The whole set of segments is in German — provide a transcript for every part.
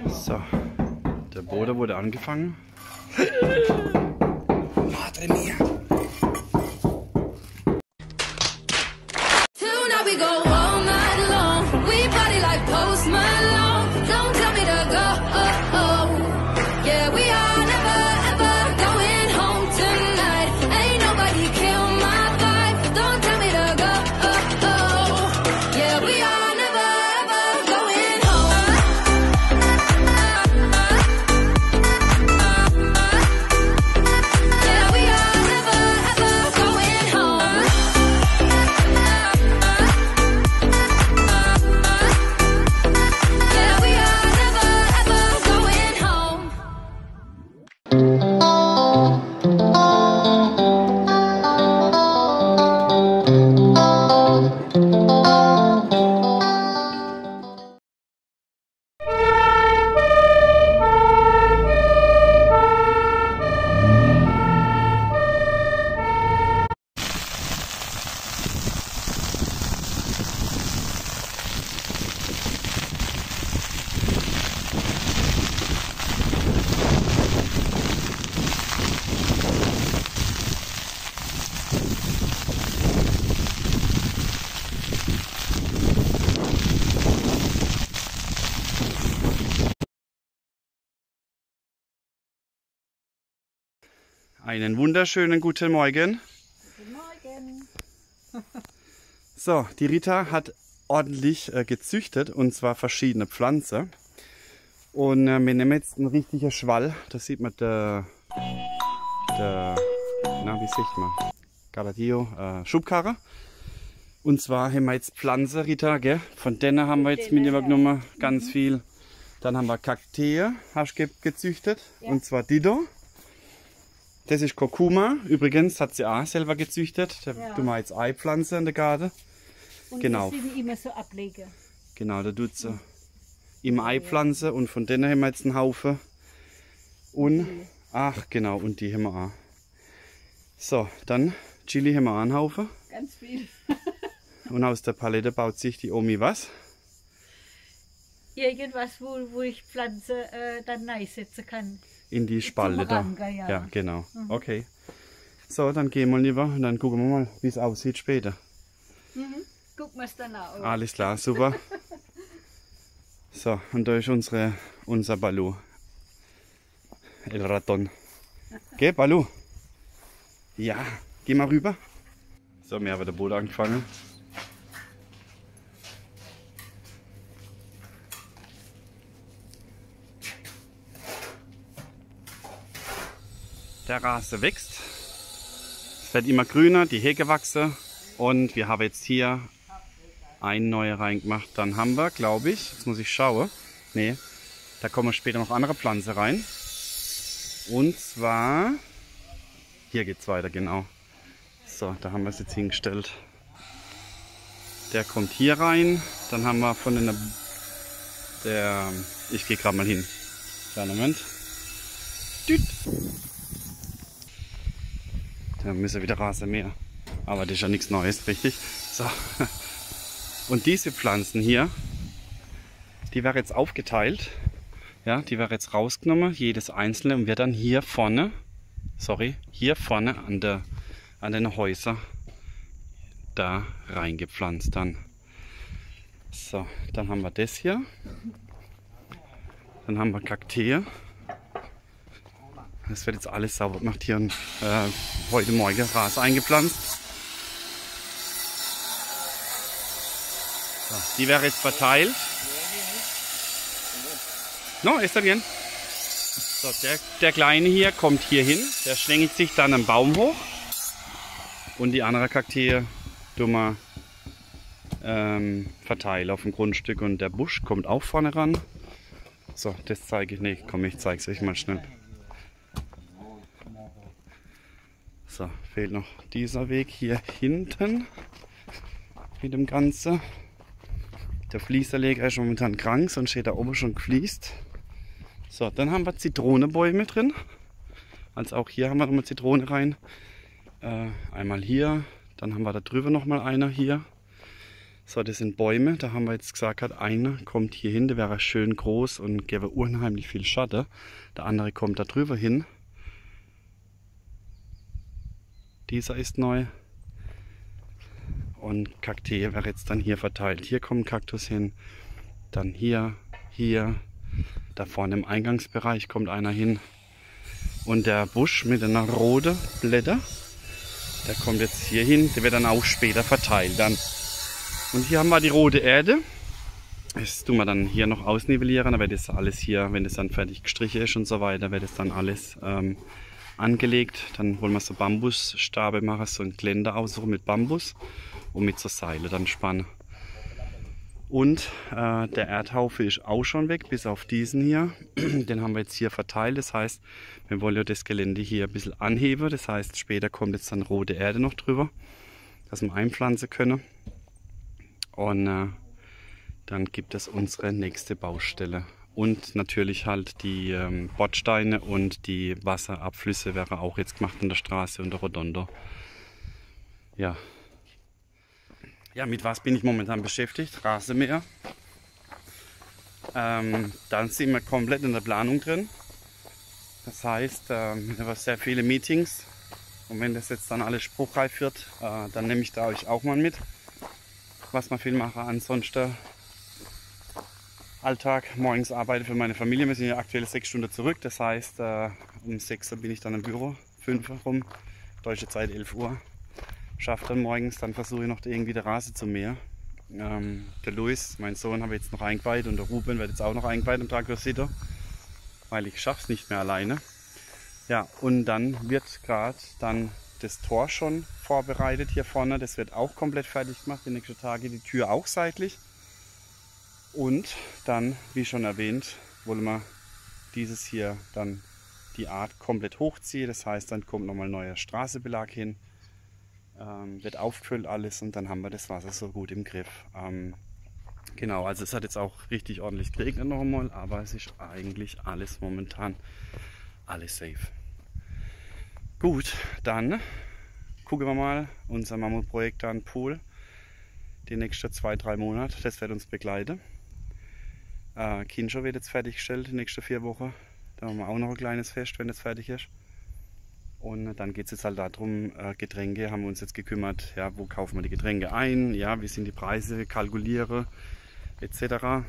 So, der Boden wurde angefangen. Madre mia! Tonight we go all night long. We party like Post Malone. Don't tell me to go. Yeah, we are never ever going home tonight. Ain't nobody kill my vibe. Don't tell me to go. Yeah, we are never ever going home. Yeah, we are never ever going home. Yeah, we are never ever going home. Einen wunderschönen guten Morgen. Guten Morgen. So, die Rita hat ordentlich gezüchtet, und zwar verschiedene Pflanzen. Und wir nehmen jetzt einen richtigen Schwall. Da sieht man wie sieht man? Galadio, Schubkarre. Und zwar haben wir jetzt Pflanzen, Rita, gell? Von denen haben wir jetzt mitgenommen, ganz viel. Dann haben wir Kakteen, hast du gezüchtet, Ja. und zwar Dido. Das ist Kurkuma. Übrigens hat sie auch selber gezüchtet. Da Ja. tun wir jetzt Eipflanze in der Garten. Und Genau. das sind immer so Ableger. Genau, da tut sie im Eipflanze, und von denen haben wir jetzt einen Haufen. Und, ach genau, und die haben wir auch. So, dann Chili haben wir auch einen Haufen. Ganz viel. Und aus der Palette baut sich die Omi was? Irgendwas, wo ich Pflanze dann reinsetzen kann. In die Spalte da. Ranker, ja. Ja, genau. Okay. So, dann gehen wir lieber und dann gucken wir mal, wie es aussieht später. Gucken wir es dann auch. Alles klar, super. So, und da ist unser Balu. El Raton. Geh, Balu. Ja, geh mal rüber. So, wir haben den Boot angefangen. Der Rasen wächst. Es wird immer grüner, die Hecke wachsen. Und wir haben jetzt hier ein neuer reingemacht. Dann haben wir, glaube ich, jetzt muss ich schauen. Nee, da kommen später noch andere Pflanzen rein. Und zwar, hier geht es weiter, genau. So, da haben wir es jetzt hingestellt. Der kommt hier rein. Dann haben wir von ich gehe gerade mal hin. Kleinen Moment. Düt. Da müssen wir wieder Rasenmäher. Aber das ist ja nichts Neues, richtig? So. Und diese Pflanzen hier, die werden jetzt aufgeteilt. Ja, die werden jetzt rausgenommen, jedes einzelne, und wird dann hier vorne an den Häusern da reingepflanzt dann. So, dann haben wir das hier. Dann haben wir Kakteen. Das wird jetzt alles sauber gemacht hier und heute Morgen Rasen eingepflanzt. So, die wäre jetzt verteilt. No, está bien. So, der Kleine hier kommt hier hin, der schlängelt sich dann am Baum hoch. Und die andere Kakteen tun wir verteilen auf dem Grundstück, und der Busch kommt auch vorne ran. So, das zeige ich nicht. Komm, ich zeige es euch mal schnell. So, fehlt noch dieser Weg hier hinten mit dem Ganzen. Der Fließerleger ist momentan krank, sonst steht da oben schon gefliest. So, dann haben wir Zitronenbäume drin. Also auch hier haben wir nochmal Zitrone rein. Einmal hier, dann haben wir da drüber nochmal einer hier. So, das sind Bäume. Da haben wir jetzt gesagt, einer kommt hier hin, der wäre schön groß und gäbe unheimlich viel Schatten. Der andere kommt da drüber hin. Dieser ist neu. Und Kaktee wäre jetzt dann hier verteilt. Hier kommt ein Kaktus hin, dann hier, hier. Da vorne im Eingangsbereich kommt einer hin. Und der Busch mit den roten Blättern, der kommt jetzt hier hin. Der wird dann auch später verteilt dann. Und hier haben wir die rote Erde. Das tun wir dann hier noch ausnivellieren. Da wird das alles hier, wenn das dann fertig gestrichen ist und so weiter, wird das dann alles angelegt. Dann wollen wir so Bambusstabe machen, so ein Geländer aussuchen mit Bambus und mit so Seile dann spannen. Und der Erdhaufe ist auch schon weg, bis auf diesen hier. Den haben wir jetzt hier verteilt. Das heißt, wir wollen ja das Gelände hier ein bisschen anheben. Das heißt, später kommt jetzt dann rote Erde noch drüber, dass wir einpflanzen können. Und dann gibt es unsere nächste Baustelle. Und natürlich halt die Bordsteine und die Wasserabflüsse wäre auch jetzt gemacht an der Straße und der Rotondo. Ja. Ja, mit was bin ich momentan beschäftigt? Rasenmäher. Dann sind wir komplett in der Planung drin. Das heißt, wir haben sehr viele Meetings. Und wenn das jetzt dann alles spruchreif wird, dann nehme ich da euch auch mal mit, was wir viel machen. Ansonsten Alltag, morgens arbeite für meine Familie. Wir sind ja aktuell 6 Stunden zurück. Das heißt, um 6 Uhr bin ich dann im Büro, 5 Uhr rum, deutsche Zeit 11 Uhr. Schaffe dann morgens, dann versuche ich noch irgendwie der Rasen zu mähen. Der Luis, mein Sohn, habe ich jetzt noch eingeweiht und der Ruben wird jetzt auch noch eingeweiht am Tag Sitter, weil ich schaffe es nicht mehr alleine. Ja, und dann wird gerade dann das Tor schon vorbereitet hier vorne. Das wird auch komplett fertig gemacht. Die nächsten Tage die Tür auch seitlich. Und dann, wie schon erwähnt, wollen wir dieses hier dann die Art komplett hochziehen. Das heißt, dann kommt nochmal neuer Straßenbelag hin, wird aufgefüllt alles und dann haben wir das Wasser so gut im Griff. Genau, also es hat jetzt auch richtig ordentlich geregnet noch einmal, aber es ist eigentlich alles momentan alles safe. Gut, dann gucken wir mal unser Mammutprojekt an Pool. Die nächsten 2-3 Monate, das wird uns begleiten. Kincho wird jetzt fertiggestellt, die nächsten 4 Wochen. Da haben wir auch noch ein kleines Fest, wenn das fertig ist. Und dann geht es jetzt halt darum, Getränke haben wir uns jetzt gekümmert, ja, wo kaufen wir die Getränke ein, ja, wie sind die Preise, kalkuliere etc.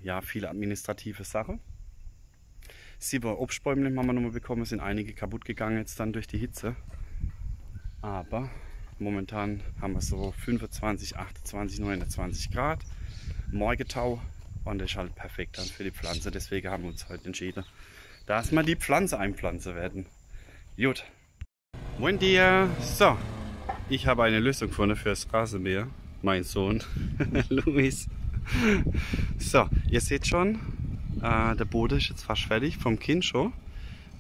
Ja, viele administrative Sachen. 7 Obstbäume haben wir nochmal bekommen, sind einige kaputt gegangen jetzt dann durch die Hitze. Aber momentan haben wir so 25, 28, 29 Grad, Morgentau und das ist halt perfekt dann für die Pflanze. Deswegen haben wir uns heute entschieden, dass wir die Pflanze einpflanzen werden. Gut. Buen dia. So, ich habe eine Lösung gefunden fürs Rasenmäher. Mein Sohn, Luis. So, ihr seht schon, der Boden ist jetzt fast fertig vom Kincho.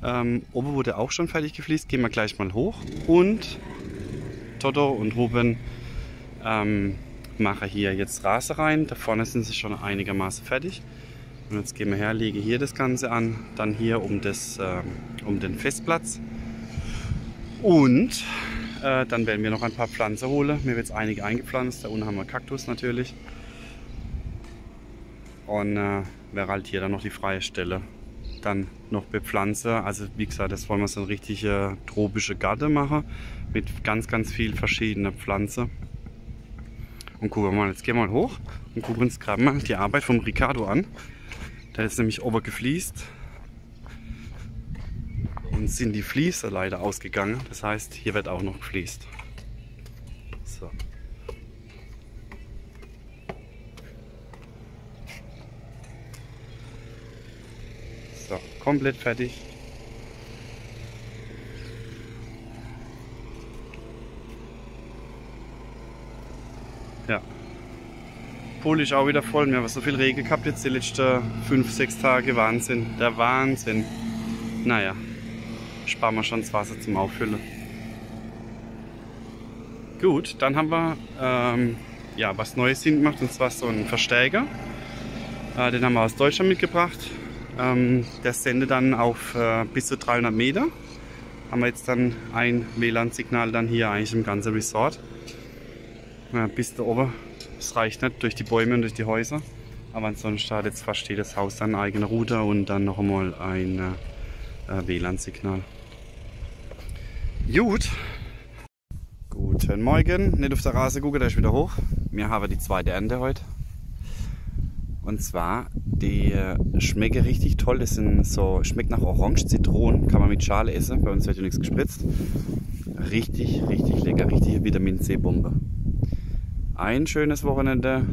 Oben wurde auch schon fertig gefliest. Gehen wir gleich mal hoch. Und Toto und Ruben mache hier jetzt Rasen rein. Da vorne sind sie schon einigermaßen fertig. Und jetzt gehen wir her, lege hier das Ganze an. Dann hier um den Festplatz. Und dann werden wir noch ein paar Pflanzen holen. Mir wird jetzt einige eingepflanzt. Da unten haben wir Kaktus natürlich. Und wäre halt hier dann noch die freie Stelle. Dann noch bepflanzen. Also wie gesagt, das wollen wir so eine richtige tropische Garten machen. Mit ganz, ganz viel verschiedenen Pflanzen. Und gucken wir mal, jetzt gehen wir mal hoch und gucken uns gerade mal die Arbeit vom Ricardo an. Der ist nämlich ober gefliest. Und sind die Fliese leider ausgegangen. Das heißt, hier wird auch noch gefliest. So. So, komplett fertig. Ja. Pool ist auch wieder voll. Wir haben so viel Regen gehabt jetzt die letzten 5-6 Tage. Wahnsinn. Der Wahnsinn. Naja, sparen wir schon das Wasser zum Auffüllen. Gut, dann haben wir ja, was Neues hingemacht, und zwar so einen Verstärker. Den haben wir aus Deutschland mitgebracht. Der sendet dann auf bis zu 300 Meter haben wir jetzt dann ein WLAN-Signal dann hier eigentlich im ganzen Resort. Ja, bis da oben. Es reicht nicht durch die Bäume und durch die Häuser. Aber ansonsten hat jetzt fast jedes Haus dann einen eigenen Router und dann noch einmal ein WLAN-Signal. Gut. Guten Morgen. Nicht auf der Rasen gucken, der ist wieder hoch. Wir haben die zweite Ernte heute. Und zwar, die schmecken richtig toll. Das sind so, schmeckt nach Orange, Zitronen, kann man mit Schale essen. Bei uns wird ja nichts gespritzt. Richtig, richtig lecker, richtige Vitamin C-Bombe. Ein schönes Wochenende.